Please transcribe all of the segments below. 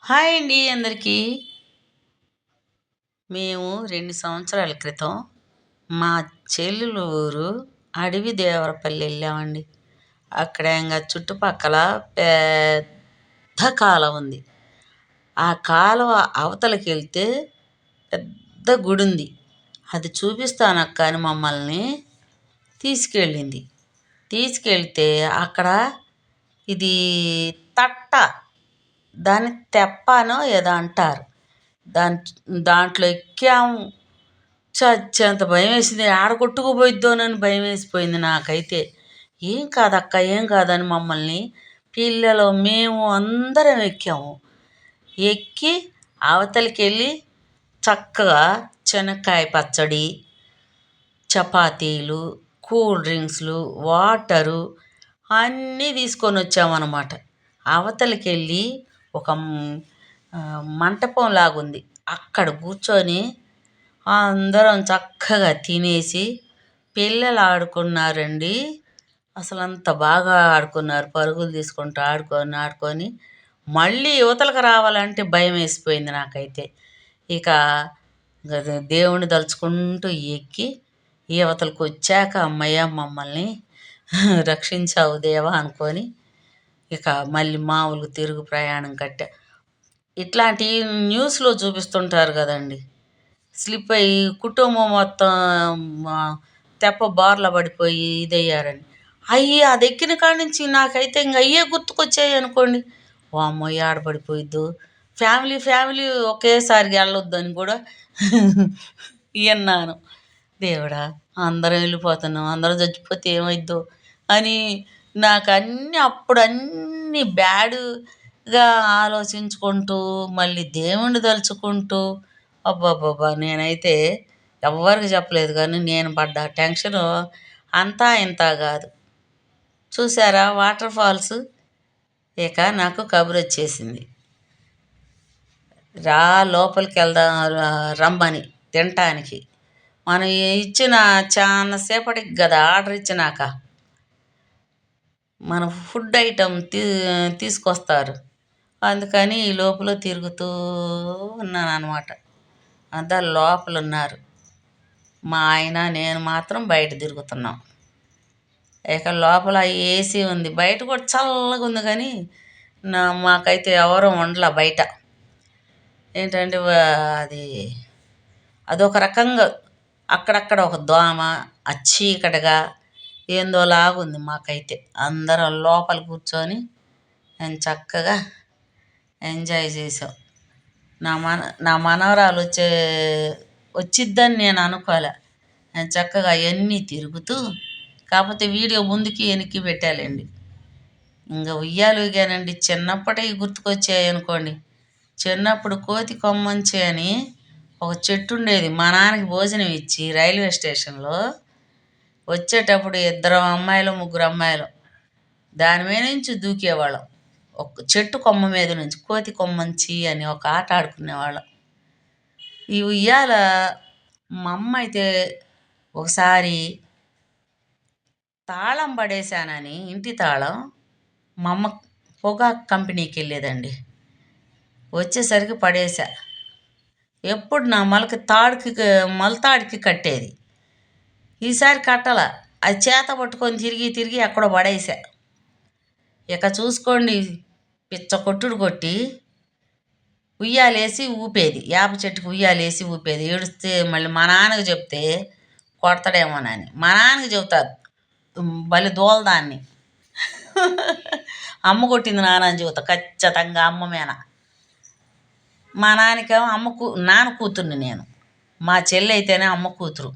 Hi అండి అందరికీ. మేము 2 సంవత్సరాల క్రితం మా చెల్లెలు ఊరు అడవి దేవరపల్లి వెళ్ళామండి. అక్కడ ఇంక చుట్టుపక్కల పెద్ద కాలువ ఉంది. ఆ కాలువ అవతలకి వెళ్తే పెద్ద గుడి ఉంది. అది చూపిస్తానక్క అని మమ్మల్ని తీసుకెళ్ళింది. తీసుకెళ్తే అక్కడ ఇది తట్ట, దాన్ని తెప్పనో ఏదో అంటారు. దాంట్లో ఎక్కాము. చచ్చేంత భయం వేసింది. ఆడ కొట్టుకుపోయిద్దోనని భయం వేసిపోయింది నాకైతే. ఏం కాదక్క ఏం కాదని మమ్మల్ని పిల్లలు మేము అందరం ఎక్కాము. ఎక్కి అవతలికి వెళ్ళి చక్కగా శనక్కాయ పచ్చడి, చపాతీలు, కూల్ డ్రింక్స్లు, వాటరు అన్నీ తీసుకొని వచ్చామన్నమాట. అవతలికి వెళ్ళి ఒక మంటపం లాగుంది. అక్కడ కూర్చొని అందరం చక్కగా తినేసి పిల్లలు ఆడుకున్నారండి. అసలు అంత బాగా ఆడుకున్నారు. పరుగులు తీసుకుంటూ ఆడుకొని మళ్ళీ యువతలకు రావాలంటే భయం వేసిపోయింది నాకైతే. ఇక దేవుణ్ణి తలుచుకుంటూ ఎక్కి యువతలకు వచ్చాక అమ్మయ్య మమ్మల్ని రక్షించావు దేవా అనుకొని ఇక మళ్ళీ మామూలుగా తిరుగు ప్రయాణం కట్టా. ఇట్లాంటి న్యూస్లో చూపిస్తుంటారు కదండి. స్లిప్ అయ్యి కుటుంబం మొత్తం తెప్ప బార్ల పడిపోయి ఇదయ్యారని. అది ఎక్కిన కాడి నుంచి నాకైతే ఇంక అయ్యే గుర్తుకొచ్చాయి అనుకోండి. వామ్మో ఆడపడిపోయిద్దు, ఫ్యామిలీ ఒకేసారి వెళ్ళొద్దని కూడా విన్నాను. దేవుడా అందరం వెళ్ళిపోతున్నాం, అందరం చచ్చిపోతే ఏమైద్దో అని నాకు అన్నీ బ్యాడ్గా ఆలోచించుకుంటూ మళ్ళీ దేవుణ్ణి తలుచుకుంటూ అబ్బబ్బబ్బా నేనైతే ఎవ్వరికి చెప్పలేదు. కానీ నేను పడ్డ టెన్షను అంతా ఇంత కాదు. చూసారా వాటర్ ఫాల్స్. ఇక నాకు కబురు వచ్చేసింది, రా లోపలికి వెళ్దాం రమ్మని తినటానికి. మనం ఇచ్చిన చాలా సేపటికి కదా ఆర్డర్ ఇచ్చినాక మన ఫుడ్ ఐటెం తీసుకొస్తారు. అందుకని ఈ లోపల తిరుగుతూ ఉన్నాను అనమాట. అంతా లోపల ఉన్నారు. మా ఆయన నేను మాత్రం బయట తిరుగుతున్నాం. ఇక లోపల ఏసీ ఉంది, బయట కూడా చల్లగా ఉంది. కానీ మాకైతే ఎవరు ఉండలా బయట. ఏంటంటే అదొక రకంగా అక్కడక్కడ ఒక దోమ, చీకటిగా ఏందోలాగుంది మాకైతే. అందరం లోపల కూర్చొని నేను చక్కగా ఎంజాయ్ చేసాం. నా మనవరాలు వచ్చిద్దని నేను అనుకోలే. నేను చక్కగా అవన్నీ తిరుగుతూ, కాకపోతే వీడియో ముందుకి వెనక్కి పెట్టాలండి. ఇంకా ఉయ్యాలుగానండి చిన్నప్పటివి గుర్తుకొచ్చాయి అనుకోండి. చిన్నప్పుడు కోతి కొమ్మంచి అని ఒక చెట్టు ఉండేది. మా నాన్నకి భోజనం ఇచ్చి రైల్వే స్టేషన్లో వచ్చేటప్పుడు 2 అమ్మాయిలు 3 అమ్మాయిలు దాని మీద నుంచి దూకేవాళ్ళం. ఒక చెట్టు కొమ్మ మీద నుంచి కోతి కొమ్మంచి అని ఒక ఆట ఆడుకునేవాళ్ళం. ఈ ఉయ్యాల మా అమ్మ అయితే ఒకసారి తాళం పడేశానని, ఇంటి తాళం, మా అమ్మ పొగాకు కంపెనీకి వెళ్ళేదండి. వచ్చేసరికి పడేసా. ఎప్పుడు నా మొలతాడికి కట్టేది. ఈసారి కట్టల, అది చేత పట్టుకొని తిరిగి ఎక్కడో పడేసా. ఇక చూసుకోండి, పిచ్చ కొట్టుడు కొట్టి ఉయ్యాలేసి ఊపేది. వేప చెట్టుకు ఉయ్యాలేసి ఊపేది. ఏడుస్తే మళ్ళీ మా నాన్నకి చెప్తే కొడతాడేమోనని మా నాన్నకి చెబుతారు, భలే దోలదాన్ని. అమ్మ కొట్టింది నాన్న అని చెబుతా ఖచ్చితంగా అమ్మ మీద. మా నాన్నకేమో నాన్న కూతుర్ని నేను, మా చెల్లి అయితేనే అమ్మ కూతురు.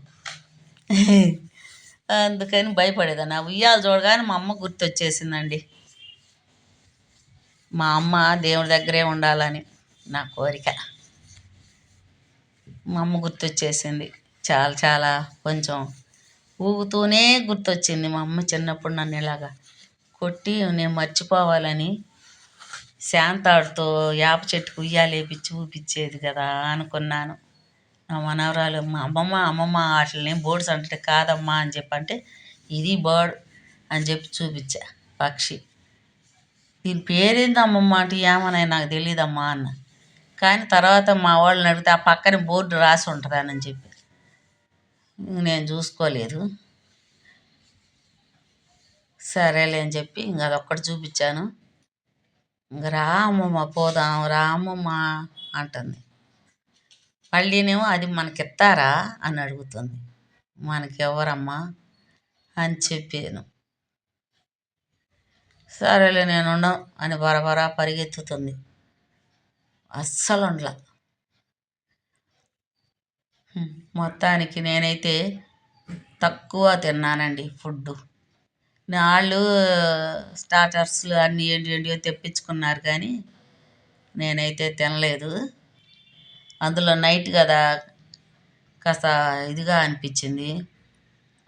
అందుకని భయపడేదాన్ని. ఆ ఉయ్యాలు చూడగానే మా అమ్మ గుర్తొచ్చేసిందండి. మా అమ్మ దేవుడి దగ్గరే ఉండాలని నా కోరిక. మా అమ్మ గుర్తొచ్చేసింది. చాలా కొంచెం ఊగుతూనే గుర్తొచ్చింది. మా అమ్మ చిన్నప్పుడు నన్ను ఇలాగా కొట్టి నేను మర్చిపోవాలని శాంతాడుతో వేప చెట్టుకు ఉయ్యాలేపించి ఊపించేది కదా అనుకున్నాను. నా మనవరాలు మా అమ్మమ్మ వాటిని బోర్డ్స్ అంటే కాదమ్మా అని చెప్పంటే ఇది బర్డ్ అని చెప్పి చూపించా. పక్షి దీని పేరేంది అమ్మమ్మ అంటే ఏమన్నా నాకు తెలియదమ్మా అన్న. కానీ తర్వాత మా వాళ్ళని అడిగితే ఆ పక్కన బోర్డు రాసి ఉంటుందని చెప్పి నేను చూసుకోలేదు. సరేలే అని చెప్పి ఇంక అదొక్కటి చూపించాను. ఇంక రా అమ్మమ్మ పోదాం, రా అమ్మమ్మ అంటుంది. మళ్ళీనేమో అది మనకిస్తారా అని అడుగుతుంది. మనకెవరమ్మా అని చెప్పాను. సరేలే నేను ఉండను అని బరబరా పరిగెత్తుతుంది. అస్సలు ఉండలా. మొత్తానికి నేనైతే తక్కువ తిన్నానండి ఫుడ్డు. వాళ్ళు స్టార్టర్స్లు అన్నీ ఏంటియో తెప్పించుకున్నారు కానీ నేనైతే తినలేదు. అందులో నైట్ కదా కాస్త ఇదిగా అనిపించింది.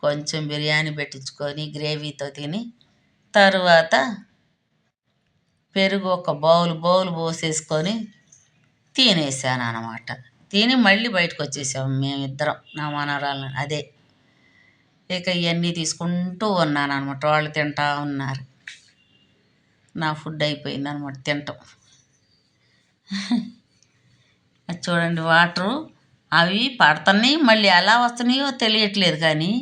కొంచెం బిర్యానీ పెట్టించుకొని గ్రేవీతో తిని తరువాత పెరుగు ఒక బౌల్ పోసేసుకొని తినేసాను అన్నమాట. తిని మళ్ళీ బయటకు వచ్చేసాము మేమిద్దరం, నా మనవరాలు. అదే ఇక ఇవన్నీ తీసుకుంటూ ఉన్నాను అనమాట. వాళ్ళు తింటా ఉన్నారు. నా ఫుడ్ అయిపోయింది అనమాట తింటాం. అది చూడండి, వాటరు అవి పడుతున్నాయి, మళ్ళీ ఎలా వస్తున్నాయో తెలియట్లేదు. కానీ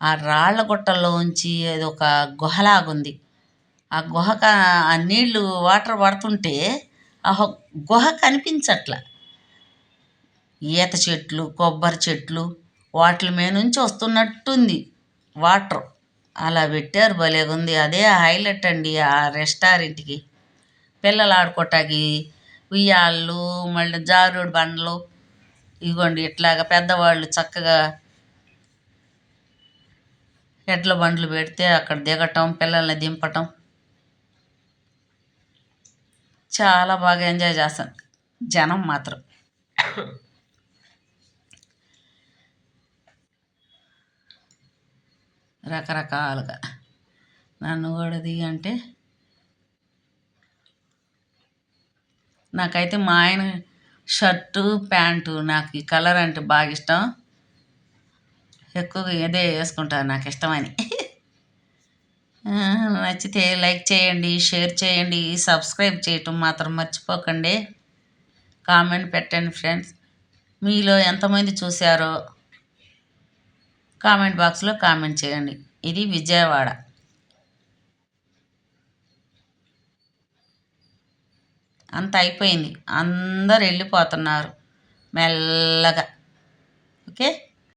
ఆ రాళ్ళ గుట్టల్లోంచి అది ఒక గుహలాగుంది. ఆ గుహక ఆ నీళ్లు వాటర్ పడుతుంటే ఆ గుహ కనిపించట్ల. ఈత చెట్లు, కొబ్బరి చెట్లు వాటి మీద నుంచి వస్తున్నట్టుంది వాటర్. అలా పెట్టారు, భలేగుంది. అదే హైలైట్ అండి ఆ రెస్టారెంట్కి. పిల్లలు ఆడుకోవటానికి ఉయ్యాళ్ళు, మళ్ళీ జారుడు బండలు, ఇదిగోండి ఇట్లాగా పెద్దవాళ్ళు చక్కగా ఎడ్ల బండ్లు పెడితే అక్కడ దిగటం, పిల్లల్ని దింపటం చాలా బాగా ఎంజాయ్ చేస్తాను. జనం మాత్రం రకరకాలుగా నన్ను కూడా దిగంటే నాకైతే మా ఆయన షర్టు ప్యాంటు, నాకు ఈ కలర్ అంటే బాగా ఇష్టం. ఎక్కువగా ఇదే వేసుకుంటాను, నాకు ఇష్టమని. నచ్చితే లైక్ చేయండి, షేర్ చేయండి, సబ్స్క్రైబ్ చేయటం మాత్రం మర్చిపోకండి. కామెంట్ పెట్టండి ఫ్రెండ్స్. మీలో ఎంతమంది చూశారో కామెంట్ బాక్స్లో కామెంట్ చేయండి. ఇది విజయవాడ. అంత అయిపోయింది, అందరు వెళ్ళిపోతున్నారు మెల్లగా. ఓకే.